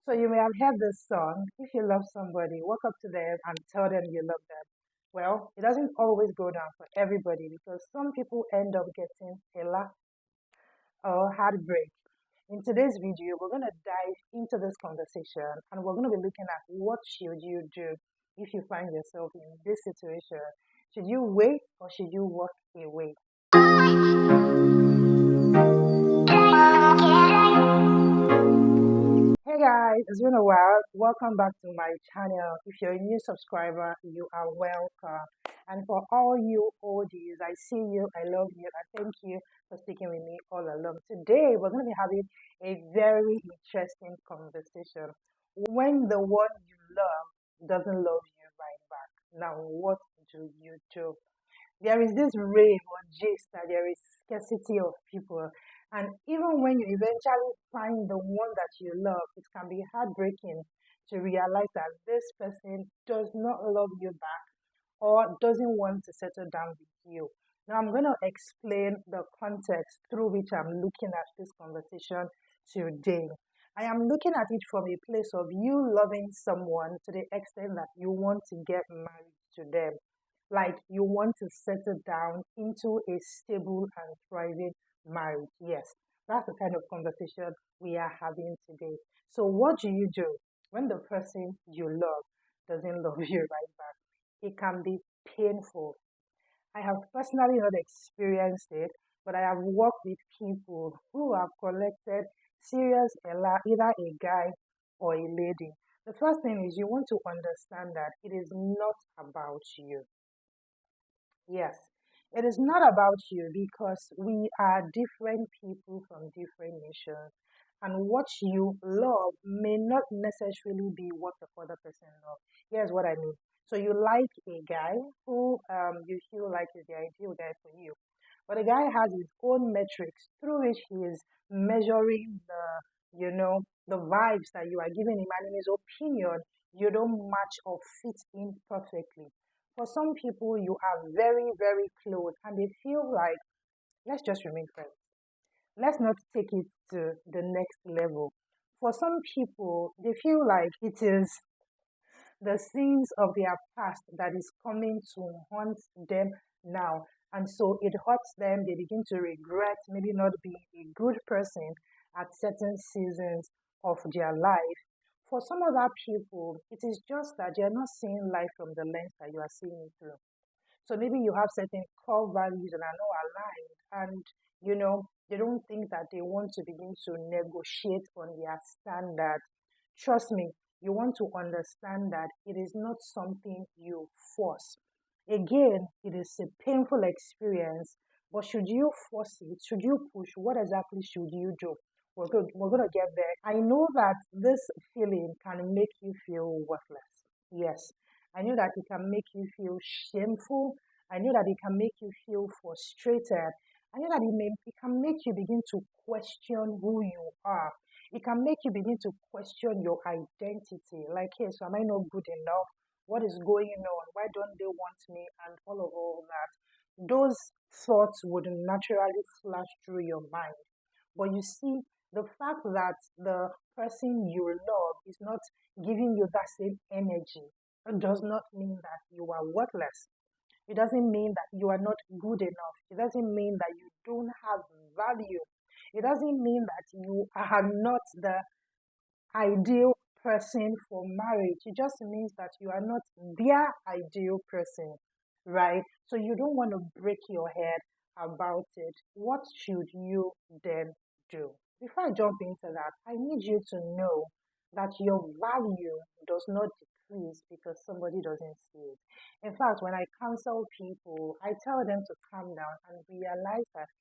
So you may have heard this song. If you love somebody, walk up to them and tell them you love them. Well, it doesn't always go down for everybody because some people end up getting a laugh or heartbreak. In today's video, we're going to dive into this conversation and we're going to be looking at what should you do if you find yourself in this situation. Should you wait or should you walk away? Hey guys, it's been a while. Welcome back to my channel. If you're a new subscriber, you are welcome. And for all you oldies, I see you, I love you, and thank you for sticking with me all along. Today, we're going to be having a very interesting conversation. When the one you love doesn't love you right back, now what do you do? There is this rave or gist that there is scarcity of people. And even when you eventually find the one that you love, it can be heartbreaking to realize that this person does not love you back or doesn't want to settle down with you. Now, I'm going to explain the context through which I'm looking at this conversation today. I am looking at it from a place of you loving someone to the extent that you want to get married to them, like you want to settle down into a stable and thriving marriage. Yes, that's the kind of conversation we are having today. So, what do you do when the person you love doesn't love you right back? It can be painful. I have personally not experienced it, but I have worked with people who have collected serious either a guy or a lady. The first thing is you want to understand that it is not about you. Yes, it is not about you because we are different people from different nations. And what you love may not necessarily be what the other person loves. Here's what I mean. So you like a guy who you feel like is the ideal guy for you. But the guy has his own metrics through which he is measuring the vibes that you are giving him. And in his opinion, you don't match or fit in perfectly. For some people, you are very, very close and they feel like, let's just remain friends. Let's not take it to the next level. For some people, they feel like it is the sins of their past that is coming to haunt them now. And so it hurts them. They begin to regret maybe not being a good person at certain seasons of their life. For some other people, it is just that they are not seeing life from the lens that you are seeing it through. So maybe you have certain core values that are not aligned, and they don't think that they want to begin to negotiate on their standard. Trust me, you want to understand that it is not something you force. Again, it is a painful experience, but should you force it? Should you push? What exactly should you do? We're going to get there. I know that this feeling can make you feel worthless. Yes, I know that it can make you feel shameful. I know that it can make you feel frustrated. I know that it can make you begin to question who you are. It can make you begin to question your identity. Like, hey, so am I not good enough? What is going on? Why don't they want me? And all that. Those thoughts would naturally flash through your mind. But you see, the fact that the person you love is not giving you that same energy, it does not mean that you are worthless. It doesn't mean that you are not good enough. It doesn't mean that you don't have value. It doesn't mean that you are not the ideal person for marriage. It just means that you are not their ideal person, right? So you don't want to break your head about it. What should you then do? Before I jump into that, I need you to know that your value does not decrease because somebody doesn't see it. In fact, when I counsel people, I tell them to calm down and realize that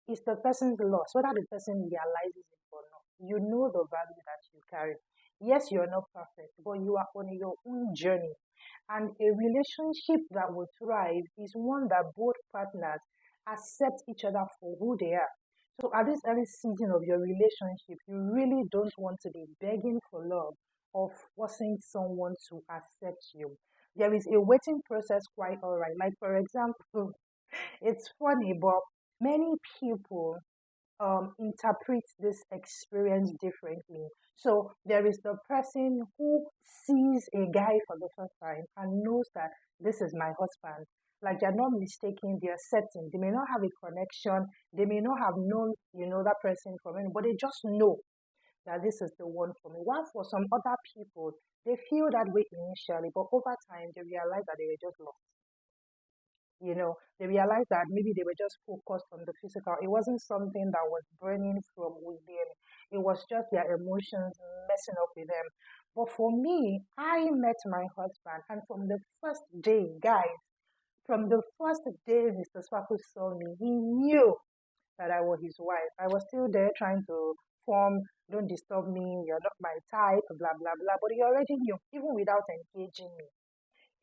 it's the person's loss, whether the person realizes it or not. You know the value that you carry. Yes, you're not perfect, but you are on your own journey. And a relationship that will thrive is one that both partners accept each other for who they are. So at this early season of your relationship, you really don't want to be begging for love or forcing someone to accept you. There is a waiting process quite all right. Like for example, it's funny, but many people interpret this experience differently. So there is the person who sees a guy for the first time and knows that this is my husband. Like they're not mistaking their setting. They may not have a connection. They may not have known, that person from any, but they just know that this is the one for me. While for some other people, they feel that way initially, but over time they realize that they were just lost. They realized that maybe they were just focused on the physical. It wasn't something that was burning from within. It was just their emotions messing up with them. But for me, I met my husband, and from the first day, guys, from the first day Mr. Sparkle saw me, he knew that I was his wife. I was still there trying to form, don't disturb me, you're not my type, blah, blah, blah. But he already knew, even without engaging me.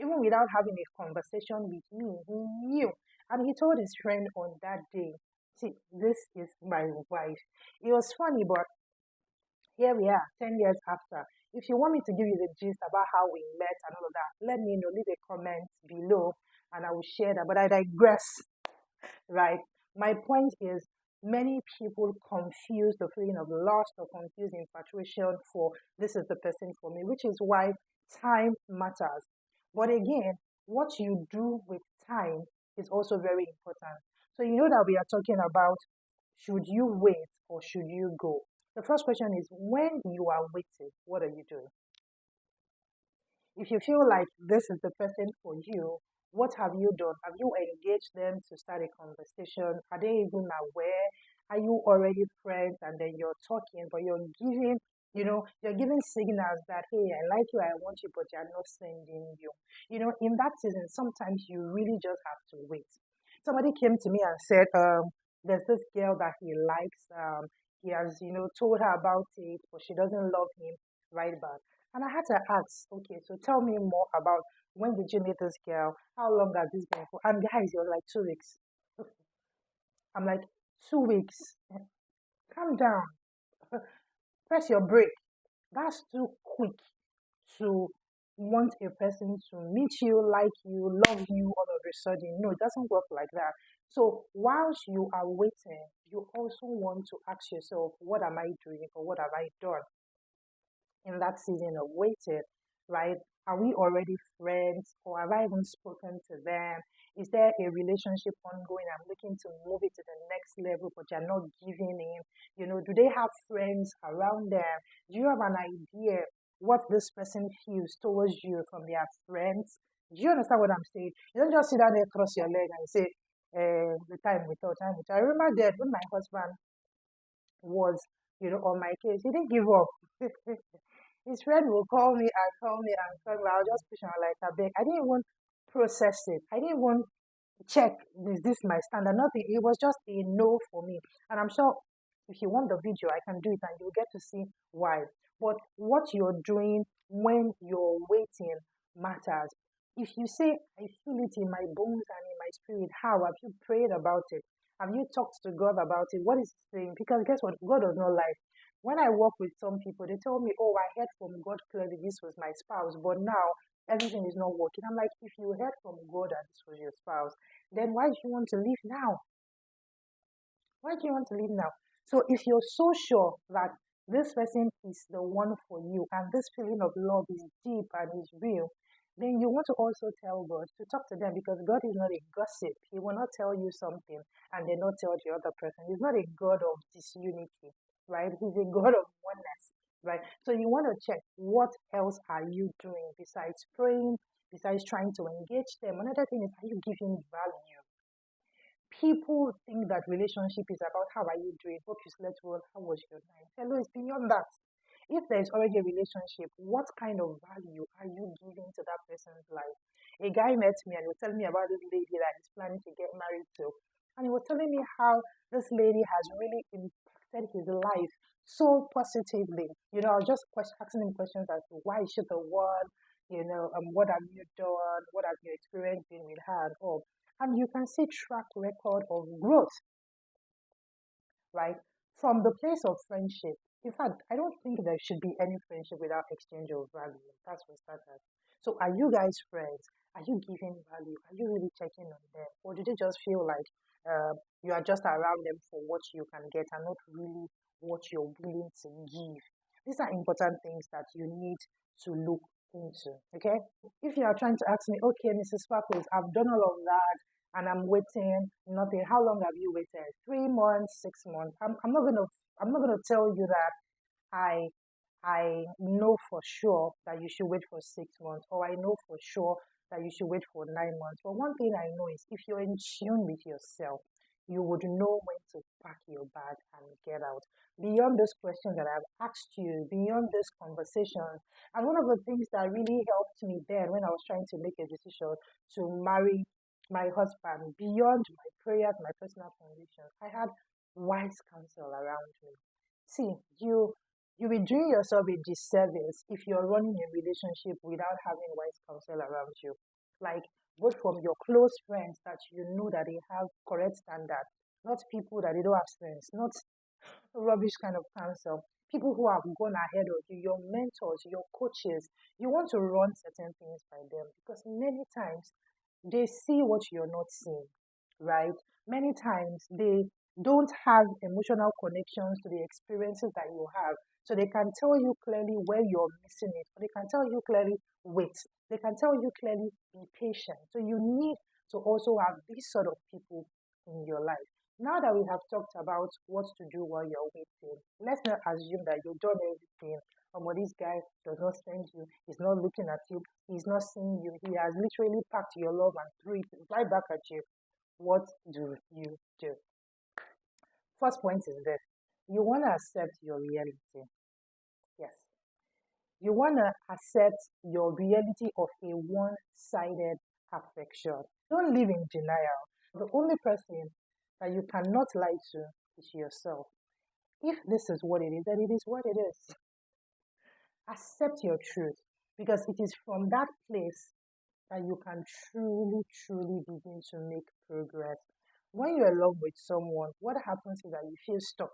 Even without having a conversation with me, he knew. And he told his friend on that day, see, this is my wife. It was funny, but here we are, 10 years after. If you want me to give you the gist about how we met and all of that, let me know, leave a comment below and I will share that. But I digress, right? My point is, many people confuse the feeling of lust or confuse infatuation for this is the person for me, which is why time matters. But again, what you do with time is also very important. So you know that we are talking about should you wait or should you go? The first question is when you are waiting, what are you doing? If you feel like this is the person for you, what have you done? Have you engaged them to start a conversation? Are they even aware? Are you already friends and then you're talking, but you're giving signals that, hey, I like you, I want you, but you're not sending you. In that season, sometimes you really just have to wait. Somebody came to me and said, there's this girl that he likes. He has, told her about it, but she doesn't love him right back. And I had to ask, okay, so tell me more about when did you meet this girl? How long has this been for? And guys, it was like 2 weeks. I'm like, 2 weeks. Calm down. Press your brake. That's too quick to want a person to meet you, like you, love you all of a sudden. No, it doesn't work like that. So whilst you are waiting, you also want to ask yourself, what am I doing or what have I done in that season of waiting, right? Are we already friends or have I even spoken to them? Is there a relationship ongoing? I'm looking to move it to the next level, but you're not giving in. Do they have friends around them? Do you have an idea what this person feels towards you from their friends? Do you understand what I'm saying? You don't just sit down there, cross your leg and say, the time we thought, time we thought. I remember that when my husband was, on my case, he didn't give up. His friend will call me and call me and call me. I'll just push on like a beg. I didn't even process it. I didn't even check, is this my standard? Nothing. It was just a no for me. And I'm sure if you want the video, I can do it and you'll get to see why. But what you're doing when you're waiting matters. If you say, I feel it in my bones and in my spirit, how? Have you prayed about it? Have you talked to God about it? What is he saying? Because guess what? God does not lie. When I work with some people, they tell me, oh, I heard from God clearly this was my spouse, but now everything is not working. I'm like, if you heard from God that this was your spouse, then why do you want to leave now? Why do you want to leave now? So if you're so sure that this person is the one for you and this feeling of love is deep and is real, then you want to also tell God to talk to them because God is not a gossip. He will not tell you something and then not tell the other person. He's not a God of disunity, right? He's a God of oneness, right? So you want to check what else are you doing besides praying, besides trying to engage them. Another thing is, are you giving value? People think that relationship is about how are you doing, hope you slept well, how was your night. Hello, it's beyond that. If there is already a relationship, what kind of value are you giving to that person's life? A guy met me and he was telling me about this lady that he's planning to get married to. And he was telling me how this lady has really impacted his life so positively. I was just asking him questions as to why is she the one, what have you done, what have you experienced been with her and all. And you can see track record of growth, right? From the place of friendship, In fact, I don't think there should be any friendship without exchange of value. That's for starters. So, are you guys friends? Are you giving value? Are you really checking on them? Or do they just feel like you are just around them for what you can get and not really what you're willing to give? These are important things that you need to look into. Okay? If you are trying to ask me, okay, Mrs. Sparkles, I've done all of that and I'm waiting, nothing. How long have you waited? 3 months, 6 months. I'm not gonna tell you that I I know for sure that you should wait for 6 months, or I know for sure that you should wait for 9 months. But one thing I know is if you're in tune with yourself, you would know when to pack your bag and get out. Beyond those questions that I've asked you, beyond this conversation, and one of the things that really helped me then when I was trying to make a decision to marry my husband, beyond my prayers, my personal convictions, I had wise counsel around me. See, you'll be doing yourself a disservice if you're running a relationship without having wise counsel around you. Like both from your close friends that you know that they have correct standard, not people that they don't have sense, not rubbish kind of counsel. People who have gone ahead of you, your mentors, your coaches, you want to run certain things by them because many times they see what you're not seeing, right? Many times they don't have emotional connections to the experiences that you have. So they can tell you clearly where you're missing it. They can tell you clearly, wait. They can tell you clearly, be patient. So you need to also have these sort of people in your life. Now that we have talked about what to do while you're waiting, let's not assume that you've done everything. But this guy does not send you, he's not looking at you, he's not seeing you, he has literally packed your love and threw it right back at you. What do you do? First point is this: you want to accept your reality. Yes. You want to accept your reality of a one sided affection. Don't live in denial. The only person that you cannot lie to is yourself. If this is what it is, then it is what it is. Accept your truth because it is from that place that you can truly, truly begin to make progress. When you're in love with someone, what happens is that you feel stuck.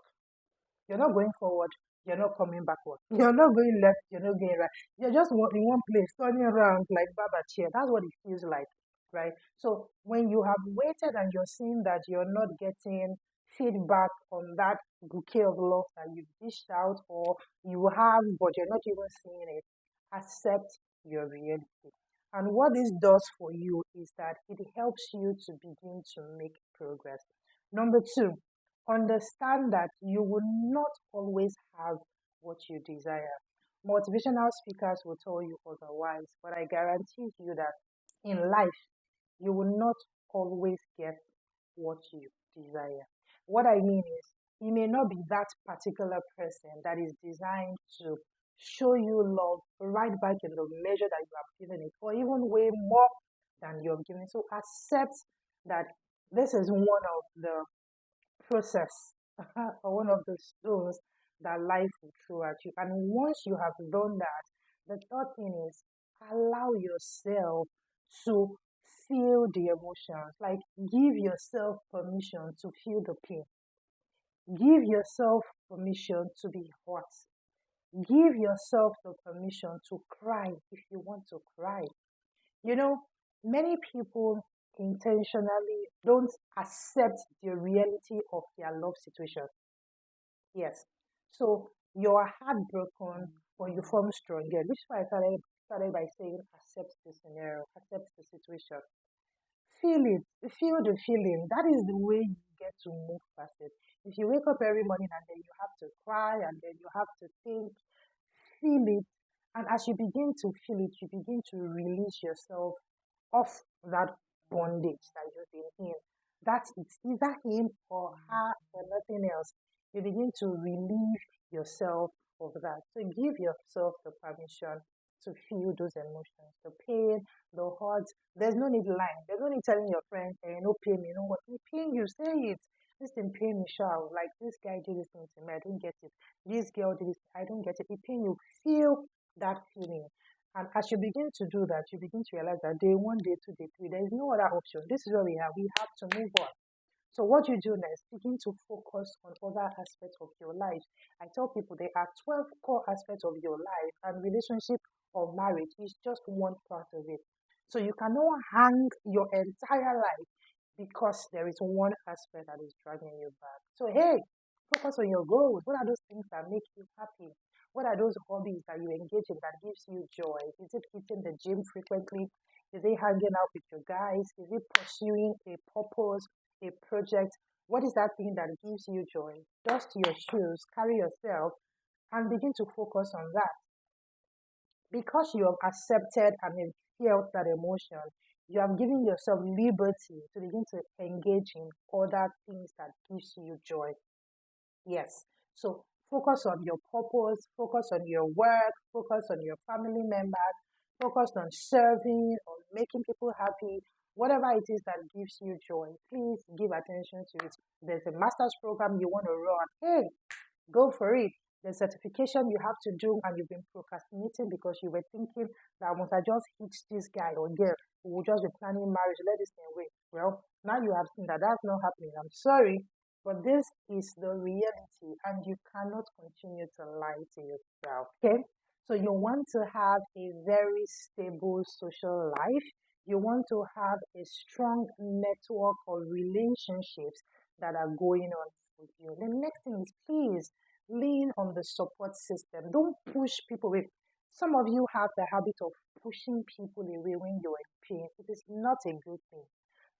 You're not going forward. You're not coming backward. You're not going left. You're not going right. You're just in one place, turning around like Baba chair. That's what it feels like, right? So when you have waited and you're seeing that you're not getting feedback on that bouquet of love that you've dished out, or you have, but you're not even seeing it, accept your reality. And what this does for you is that it helps you to begin to make progress. Number two, understand that you will not always have what you desire. Motivational speakers will tell you otherwise, but I guarantee you that in life, you will not always get what you desire. What I mean is, it may not be that particular person that is designed to show you love right back in the measure that you have given it, or even way more than you have given. So accept that this is one of the process or one of the stones that life will throw at you. And once you have done that, the third thing is allow yourself to feel the emotions. Like give yourself permission to feel the pain. Give yourself permission to be hurt. Give yourself the permission to cry if you want to cry. You know, many people intentionally don't accept the reality of their love situation. Yes. So you're heartbroken, but you form stronger. Which is why I started by saying accept the scenario, accept the situation. Feel it, feel the feeling. That is the way you get to move past it. If you wake up every morning and then you have to cry and then you have to think, feel it. And as you begin to feel it, you begin to release yourself off that bondage that you've been in. That's it's either him or her or nothing else. You begin to relieve yourself of that. So give yourself the permission to feel those emotions, the pain, the hurt. There's no need lying. There's no need telling your friends, hey, no pain, you know what? In pain, you say it. This thing pain me, sure. Like this guy did this thing to me, I don't get it. This girl did this, I don't get it. In pain, you feel that feeling. And as you begin to do that, you begin to realize that day one, day two, day three, there is no other option. This is what we have. We have to move on. So what you do next, begin to focus on other aspects of your life. I tell people there are 12 core aspects of your life, and relationship or marriage is just one part of it. So you cannot hang your entire life because there is one aspect that is dragging you back. So hey, focus on your goals. What are those things that make you happy? What are those hobbies that you engage in that gives you joy? Is it hitting the gym frequently? Is it hanging out with your guys? Is it pursuing a purpose, a project? What is that thing that gives you joy? Dust your shoes, carry yourself, and begin to focus on that. Because you have accepted and felt that emotion, you have given yourself liberty to begin to engage in other things that gives you joy. Yes. So focus on your purpose, focus on your work, focus on your family members, focus on serving or making people happy. Whatever it is that gives you joy, please give attention to it. There's a master's program you want to run. Hey, go for it. The certification you have to do and you've been procrastinating because you were thinking that once I just hit this guy or girl, we will just be planning marriage, let this thing wait. Well, now you have seen that that's not happening. I'm sorry, but this is the reality and you cannot continue to lie to yourself. Okay? So you want to have a very stable social life. You want to have a strong network of relationships that are going on with you. The next thing is please lean on the support system. Don't push people away. Some of you have the habit of pushing people away when you're in pain. It is not a good thing.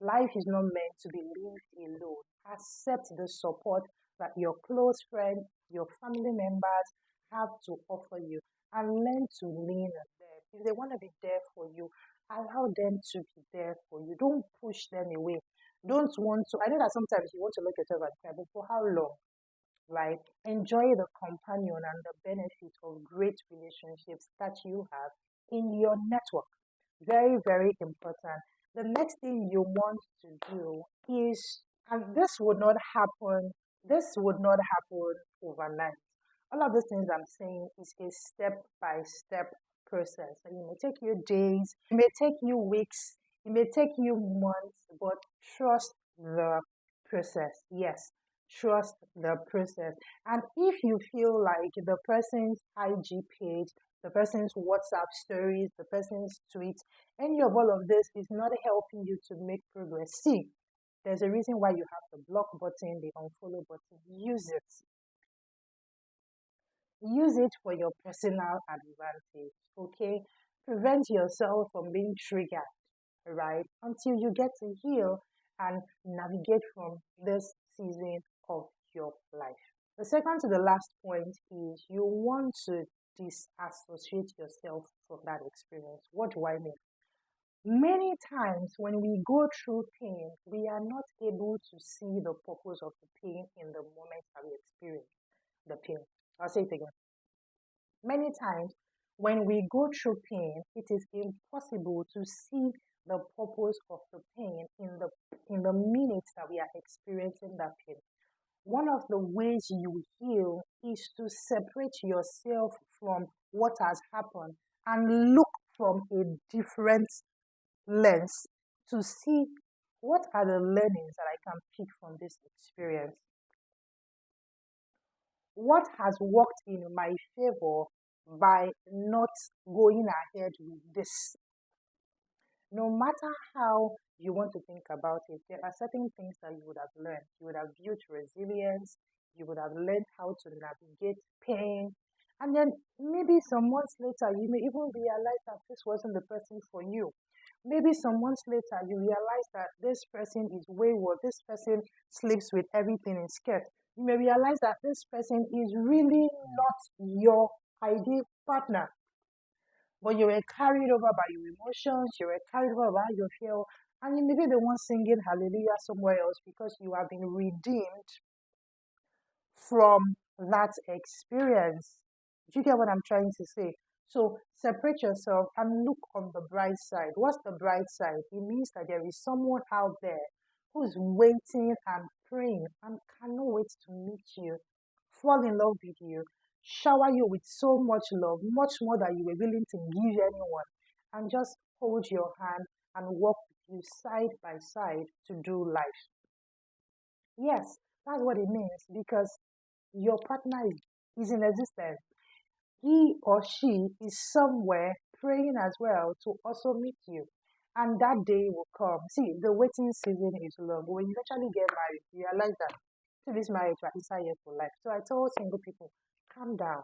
Life is not meant to be lived alone. Accept the support that your close friends, your family members have to offer you and learn to lean on them. If they want to be there for you, allow them to be there for you. Don't push them away. Don't want to. I know that sometimes you want to look at yourself and cry, but for how long? Right? Enjoy the companion and the benefit of great relationships that you have in your network. Very, very important. The next thing you want to do is, and this would not happen overnight. All of the things I'm saying is a step by step process. And it may take you days, it may take you weeks, it may take you months, but trust the process. Yes, trust the process. And if you feel like the person's IG page, the person's WhatsApp stories, the person's tweets, any of all of this is not helping you to make progress, see, there's a reason why you have the block button, the unfollow button. Use it. Use it for your personal advantage, okay? Prevent yourself from being triggered, right? Until you get to heal and navigate from this season of your life. The second to the last point is you want to disassociate yourself from that experience. What do I mean? Many times when we go through pain, we are not able to see the purpose of the pain in the moment that we experience the pain. I'll say it again. Many times when we go through pain, it is impossible to see the purpose of the pain in the minutes that we are experiencing that pain. One of the ways you heal is to separate yourself from what has happened and look from a different lens to see what are the learnings that I can pick from this experience. What has worked in my favor by not going ahead with this? No matter how you want to think about it, there are certain things that you would have learned. You would have built resilience, you would have learned how to navigate pain. And then maybe some months later, you may even realize that this wasn't the person for you. Maybe some months later, you realize that this person is wayward, this person sleeps with everything in skirt. You may realize that this person is really not your ideal partner. But you were carried over by your emotions, you were carried over by your fear, and you may be the one singing hallelujah somewhere else because you have been redeemed from that experience. Do you get what I'm trying to say? So separate yourself and look on the bright side. What's the bright side? It means that there is someone out there who's waiting and praying and cannot wait to meet you, fall in love with you, shower you with so much love, much more than you were willing to give anyone, and just hold your hand and walk with you side by side to do life. Yes, that's what it means because your partner is in existence. He or she is somewhere praying as well to also meet you. And that day will come. See, the waiting season is long. When you actually get married, you realize that to this marriage, you are inside here for life. So I told single people, calm down,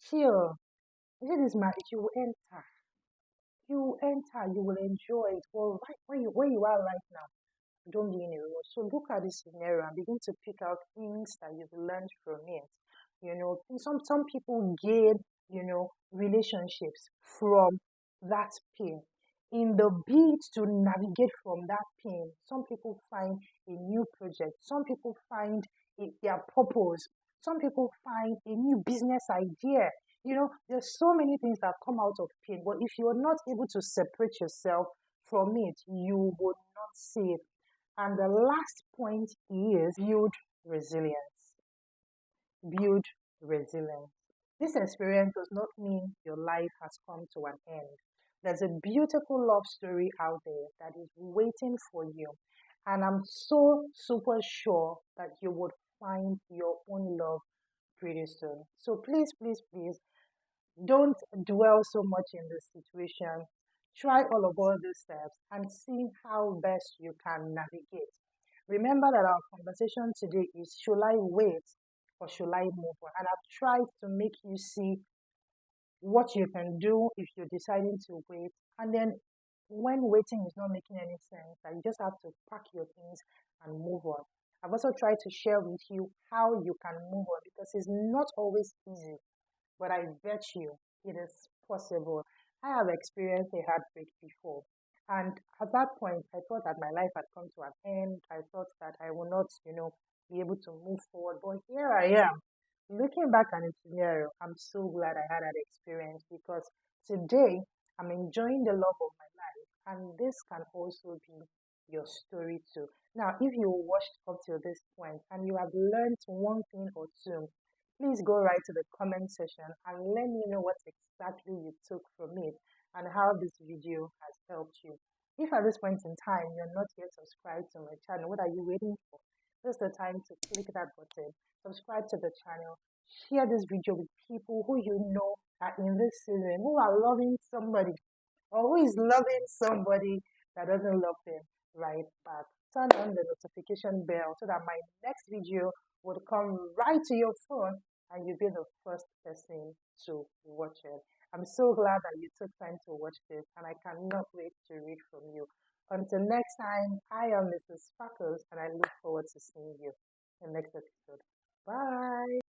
chill. Into this marriage, you will enter. You will enter, you will enjoy it. Well, right where you are right now, don't be in a rush. So look at this scenario and begin to pick out things that you've learned from it. Some people gain, relationships from that pain. In the bid to navigate from that pain, some people find a new project. Some people find their purpose. Some people find a new business idea. There's so many things that come out of pain. But if you're not able to separate yourself from it, you would not see it. And the last point is build resilience. Build resilience. This experience does not mean your life has come to an end. There's a beautiful love story out there that is waiting for you. And I'm so super sure that you would find your own love pretty soon. So please, please, please don't dwell so much in the situation. Try all of all these steps and see how best you can navigate. Remember that our conversation today is should I wait or should I move on? And I've tried to make you see what you can do if you're deciding to wait. And then when waiting is not making any sense, that you just have to pack your things and move on. I've also tried to share with you how you can move on because it's not always easy, but I bet you it is possible. I have experienced a heartbreak before. And at that point, I thought that my life had come to an end. I thought that I would not, be able to move forward. But here I am. Looking back at the scenario, I'm so glad I had that experience because today I'm enjoying the love of my life. And this can also be your story too. Now, if you watched up till this point and you have learned one thing or two, please go right to the comment section and let me know what exactly you took from it and how this video has helped you. If at this point in time you're not yet subscribed to my channel, what are you waiting for? This is the time to click that button, subscribe to the channel, share this video with people who you know are in this season, who are loving somebody or who is loving somebody that doesn't love them right back. Turn on the notification bell so that my next video would come right to your phone and you'll be the first person to watch it. I'm so glad that you took time to watch this and I cannot wait to read from you. Until next time, I am MrzSparkles and I look forward to seeing you in the next episode. Bye.